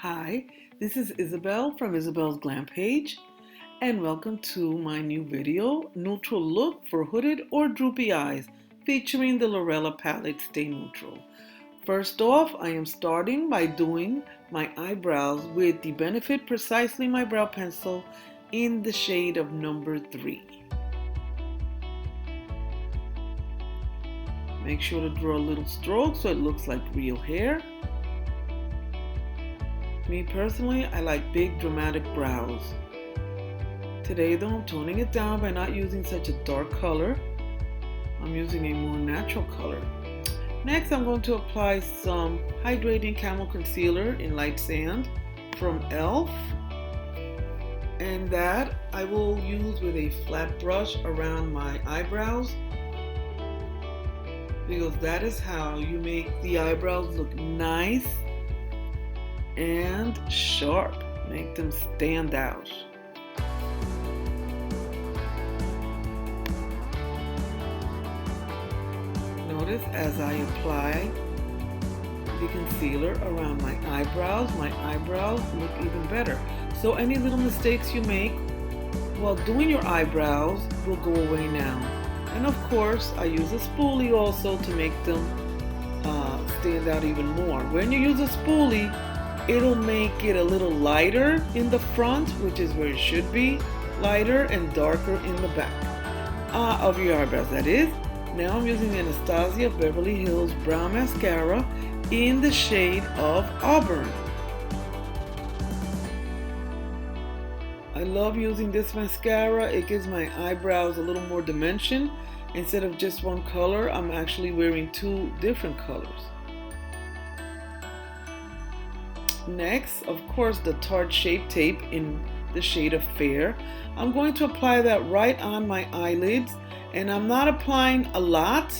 Hi, this is Isabel from Isabel's Glam Page, and welcome to my new video, Neutral Look for Hooded or Droopy Eyes, featuring the Lurella palette Stay Neutral. First off, I am starting by doing my eyebrows with the Benefit Precisely My Brow Pencil in the shade of number 3. Make sure to draw a little stroke so it looks like real hair. Me personally, I like big dramatic brows. Today though, I'm toning it down by not using such a dark color. I'm using a more natural color. Next, I'm going to apply some Hydrating Camel Concealer in Light Sand from e.l.f. And that I will use with a flat brush around my eyebrows, because that is how you make the eyebrows look nice and sharp. Make them stand out. Notice as I apply the concealer around my eyebrows look even better. So any little mistakes you make while doing your eyebrows will go away now. And of course, I use a spoolie also to make them stand out even more. When you use a spoolie, it'll make it a little lighter in the front, which is where it should be, lighter and darker in the back of your eyebrows, that is. Now I'm using the Anastasia Beverly Hills Brow Mascara in the shade of Auburn. I love using this mascara. It gives my eyebrows a little more dimension. Instead of just one color, I'm actually wearing two different colors. Next, of course, the Tarte Shape Tape in the shade of Fair. I'm going to apply that right on my eyelids, and I'm not applying a lot.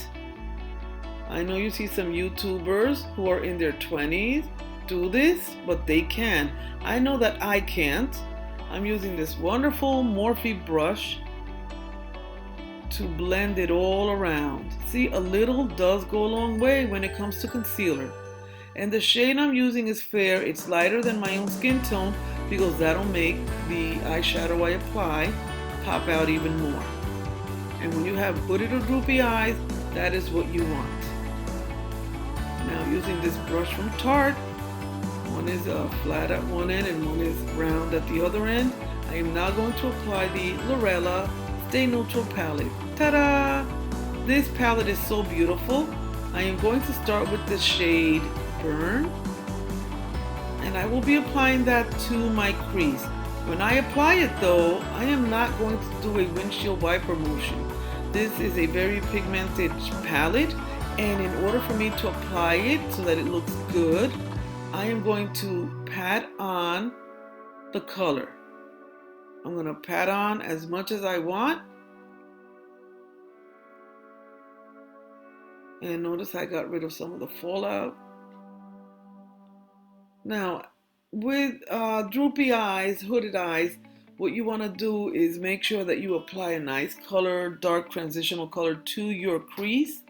I know you see some YouTubers who are in their 20s do this, but they can. I know that I can't. I'm using this wonderful Morphe brush to blend it all around. See, a little does go a long way when it comes to concealer. And the shade I'm using is Fair. It's lighter than my own skin tone because that'll make the eyeshadow I apply pop out even more. And when you have hooded or droopy eyes, that is what you want. Now using this brush from Tarte, one is flat at one end and one is round at the other end, I am now going to apply the Lurella Stay Neutral palette. Ta-da! This palette is so beautiful. I am going to start with the shade Burn, and I will be applying that to my crease. When I apply it though, I am not going to do a windshield wiper motion. This is a very pigmented palette, and in order for me to apply it so that it looks good, I am going to pat on the color. I'm going to pat on as much as I want. And notice I got rid of some of the fallout. Now, with droopy eyes, hooded eyes, what you want to do is make sure that you apply a nice color, dark transitional color to your crease.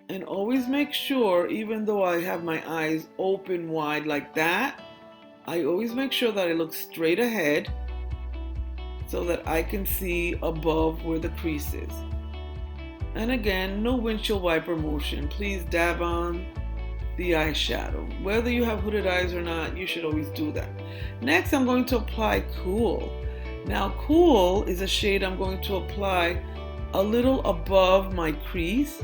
And always make sure, even though I have my eyes open wide like that, I always make sure that I look straight ahead so that I can see above where the crease is. And again, no windshield wiper motion. Please dab on the eyeshadow. Whether you have hooded eyes or not, you should always do that. Next, I'm going to apply Cool. Now, Cool is a shade I'm going to apply a little above my crease,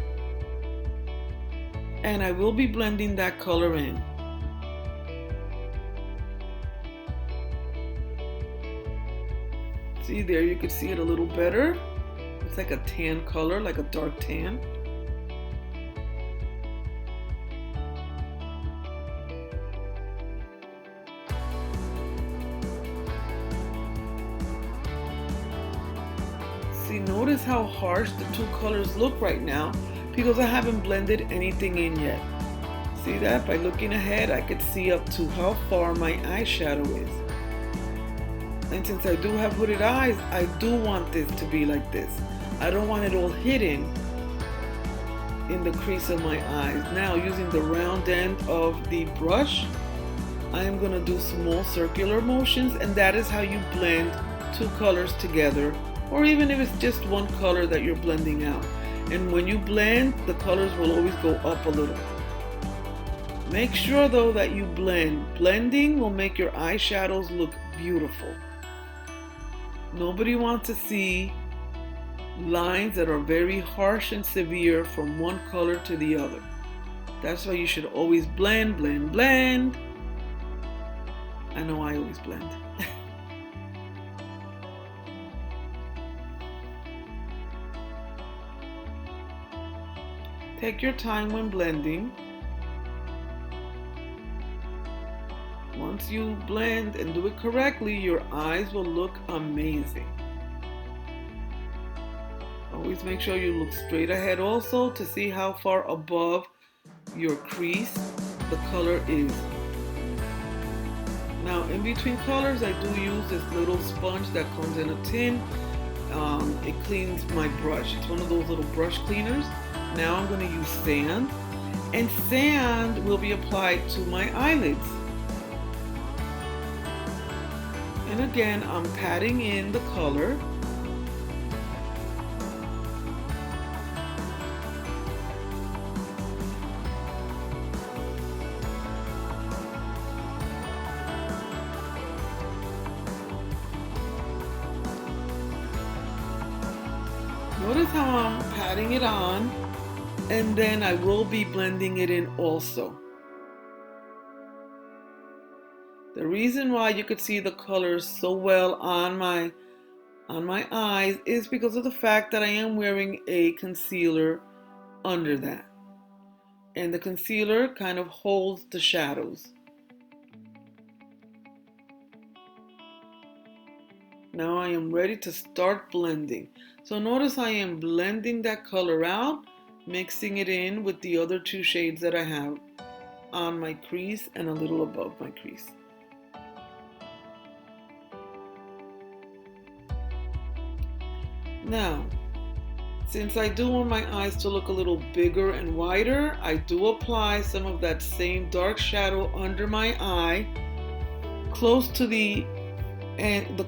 and I will be blending that color in. See there, you can see it a little better. It's like a tan color, like a dark tan. See, notice how harsh the two colors look right now because I haven't blended anything in yet. See that? By looking ahead, I could see up to how far my eyeshadow is. And since I do have hooded eyes, I do want this to be like this. I don't want it all hidden in the crease of my eyes. Now, using the round end of the brush, I am going to do small circular motions, and that is how you blend two colors together, or even if it's just one color that you're blending out. And when you blend, the colors will always go up a little. Make sure though that you blend. Blending will make your eyeshadows look beautiful. Nobody wants to see lines that are very harsh and severe from one color to the other. That's why you should always blend, blend, blend. I know I always blend. Take your time when blending. Once you blend and do it correctly, your eyes will look amazing. Always make sure you look straight ahead also to see how far above your crease the color is. Now, in between colors, I do use this little sponge that comes in a tin. It cleans my brush. It's one of those little brush cleaners. Now I'm going to use sand, and sand will be applied to my eyelids. And again, I'm patting in the color. Notice how I'm patting it on, and then I will be blending it in also. The reason why you could see the colors so well on my eyes is because of the fact that I am wearing a concealer under that. And the concealer kind of holds the shadows. Now I am ready to start blending. So notice I am blending that color out, mixing it in with the other two shades that I have on my crease and a little above my crease. Now, since I do want my eyes to look a little bigger and wider, I do apply some of that same dark shadow under my eye, close to the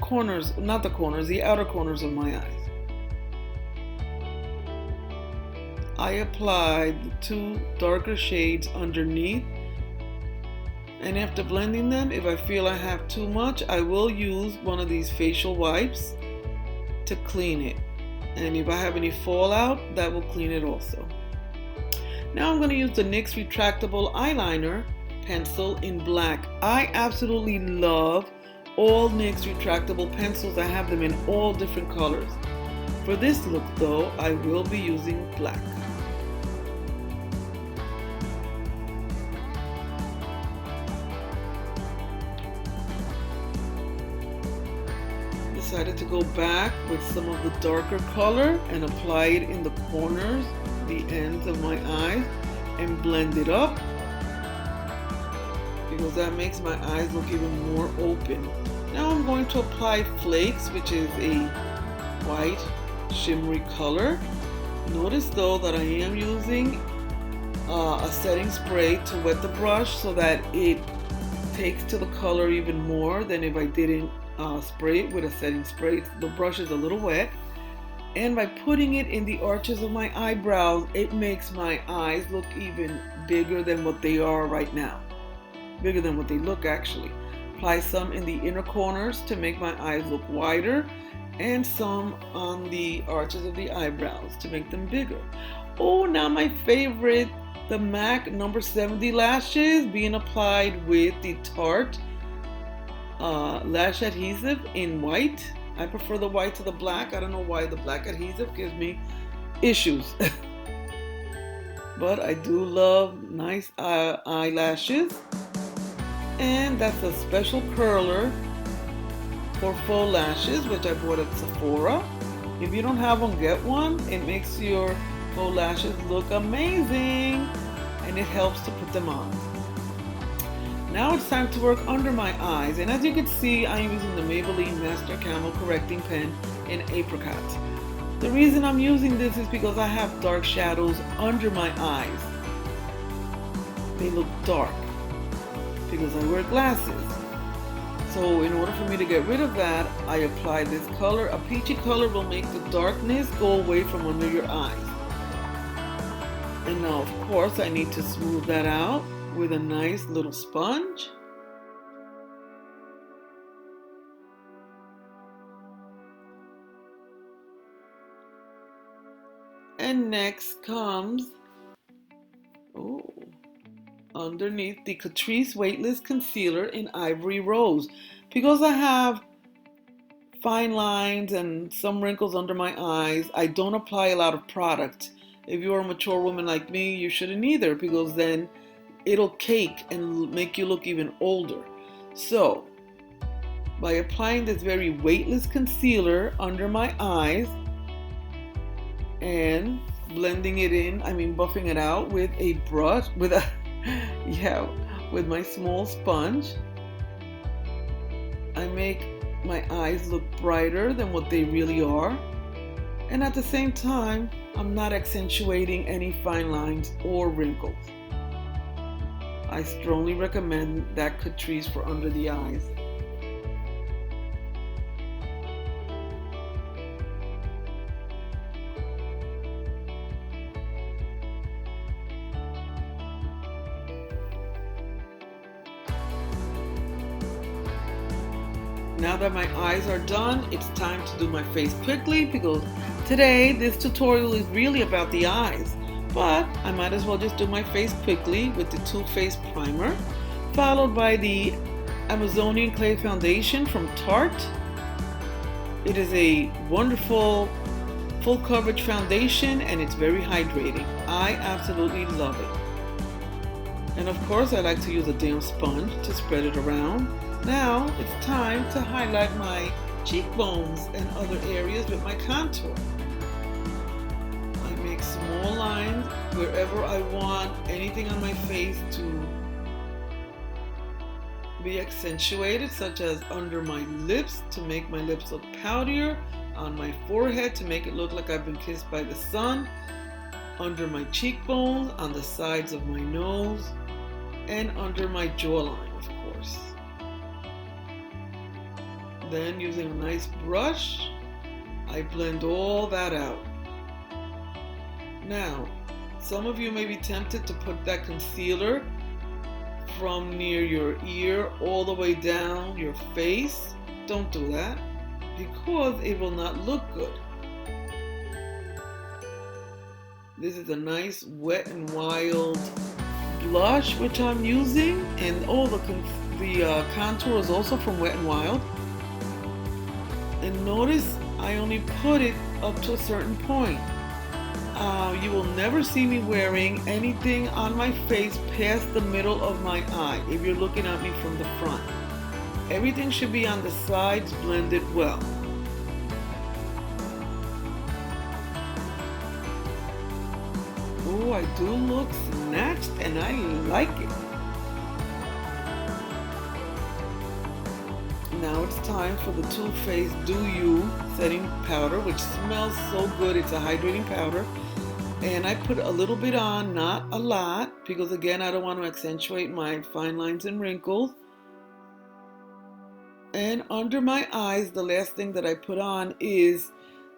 corners, not the corners, the outer corners of my eyes. I applied the two darker shades underneath, and after blending them, if I feel I have too much, I will use one of these facial wipes to clean it. And if I have any fallout, that will clean it also. Now I'm going to use the NYX retractable eyeliner pencil in black. I absolutely love all NYX retractable pencils. I have them in all different colors. For this look though, I will be using black. Decided to go back with some of the darker color and apply it in the corners, the ends of my eyes, and blend it up, because that makes my eyes look even more open. Now I'm going to apply flakes, which is a white shimmery color. Notice though that I am using a setting spray to wet the brush so that it takes to the color even more than if I didn't spray it with a setting spray. The brush is a little wet, and by putting it in the arches of my eyebrows, it makes my eyes look even bigger than what they are right now. Bigger than what they look actually. Apply some in the inner corners to make my eyes look wider, and some on the arches of the eyebrows to make them bigger. Oh, now my favorite, the MAC number 70 lashes being applied with the Tarte lash adhesive in white. I prefer the white to the black. I don't know why the black adhesive gives me issues. But I do love nice eyelashes. And that's a special curler for faux lashes, which I bought at Sephora. If you don't have one, get one. It makes your faux lashes look amazing, and it helps to put them on. Now it's time to work under my eyes, and as you can see, I'm using the Maybelline Master Camo Correcting Pen in Apricot. The reason I'm using this is because I have dark shadows under my eyes. They look dark because I wear glasses. So in order for me to get rid of that, I apply this color. A peachy color will make the darkness go away from under your eyes. And now, of course, I need to smooth that out with a nice little sponge. And next comes, underneath the Catrice Weightless Concealer in Ivory Rose. Because I have fine lines and some wrinkles under my eyes, I don't apply a lot of product. If you're a mature woman like me, you shouldn't either, because then it'll cake and make you look even older. So, by applying this very weightless concealer under my eyes and blending it in, buffing it out with a brush, with my small sponge, I make my eyes look brighter than what they really are. And at the same time, I'm not accentuating any fine lines or wrinkles. I strongly recommend that Catrice for under the eyes. Now that my eyes are done, it's time to do my face quickly, because today this tutorial is really about the eyes. But I might as well just do my face quickly with the Too Faced Primer, followed by the Amazonian Clay Foundation from Tarte. It is a wonderful full coverage foundation and it's very hydrating. I absolutely love it. And of course I like to use a damp sponge to spread it around. Now it's time to highlight my cheekbones and other areas with my contour. I make small lines wherever I want anything on my face to be accentuated, such as under my lips to make my lips look poutier, on my forehead to make it look like I've been kissed by the sun, under my cheekbones, on the sides of my nose, and under my jawline, of course. Then using a nice brush, I blend all that out. Now, some of you may be tempted to put that concealer from near your ear all the way down your face. Don't do that, because it will not look good. This is a nice Wet n Wild blush which I'm using, and the contour is also from Wet n Wild. And notice I only put it up to a certain point. You will never see me wearing anything on my face past the middle of my eye if you're looking at me from the front. Everything should be on the sides blended well. Oh, I do look snatched and I like it. Now it's time for the Too Faced Do You Setting Powder, which smells so good. It's a hydrating powder. And I put a little bit on, not a lot, because again, I don't want to accentuate my fine lines and wrinkles. And under my eyes, the last thing that I put on is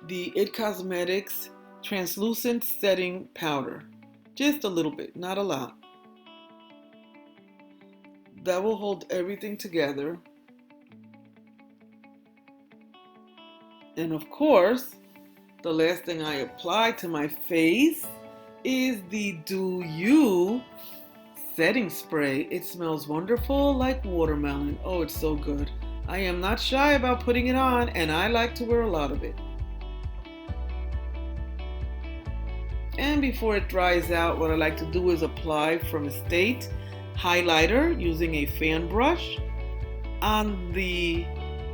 the It Cosmetics Translucent Setting Powder. Just a little bit, not a lot. That will hold everything together. And of course, the last thing I apply to my face is the Do You Setting Spray. It smells wonderful like watermelon. Oh, it's so good. I am not shy about putting it on, and I like to wear a lot of it. And before it dries out, what I like to do is apply from Estate highlighter using a fan brush on the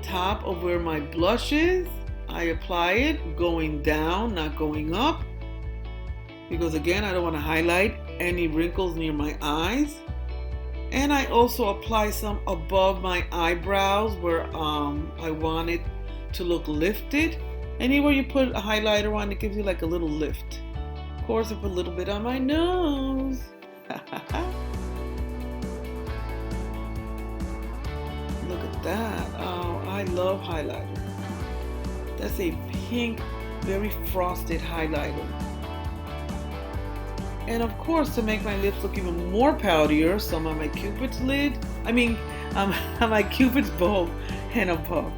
top of where my blush is. I apply it going down, not going up, because again, I don't want to highlight any wrinkles near my eyes. And I also apply some above my eyebrows where I want it to look lifted. Anywhere you put a highlighter on, it gives you like a little lift. Of course, I put a little bit on my nose. Look at that. Oh, I love highlighter. That's a pink, very frosted highlighter. And of course, to make my lips look even more powderier, some on my Cupid's lid, on my Cupid's bow and above.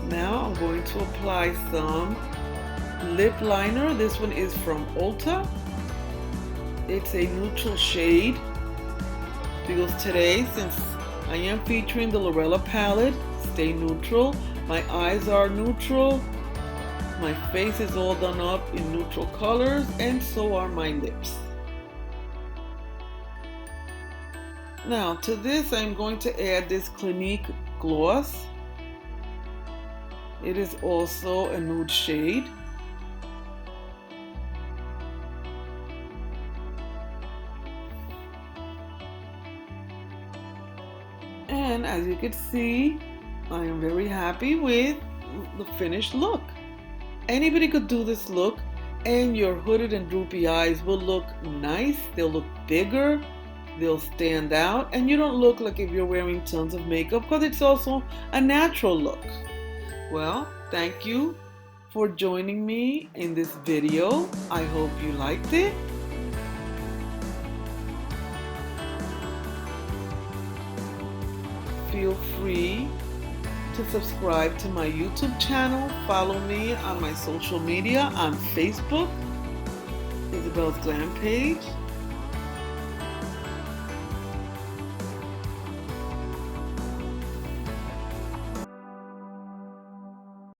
Now I'm going to apply some lip liner. This one is from Ulta. It's a neutral shade because today, since I am featuring the Lurella palette, Stay Neutral, my eyes are neutral, my face is all done up in neutral colors, and so are my lips. Now to this I'm going to add this Clinique gloss. It is also a nude shade. And as you can see, I am very happy with the finished look. Anybody could do this look, and your hooded and droopy eyes will look nice. They'll look bigger, they'll stand out, and you don't look like if you're wearing tons of makeup because it's also a natural look. Well, thank you for joining me in this video. I hope you liked it. Feel free to subscribe to my YouTube channel. Follow me on my social media on Facebook, Isabel's Glam page.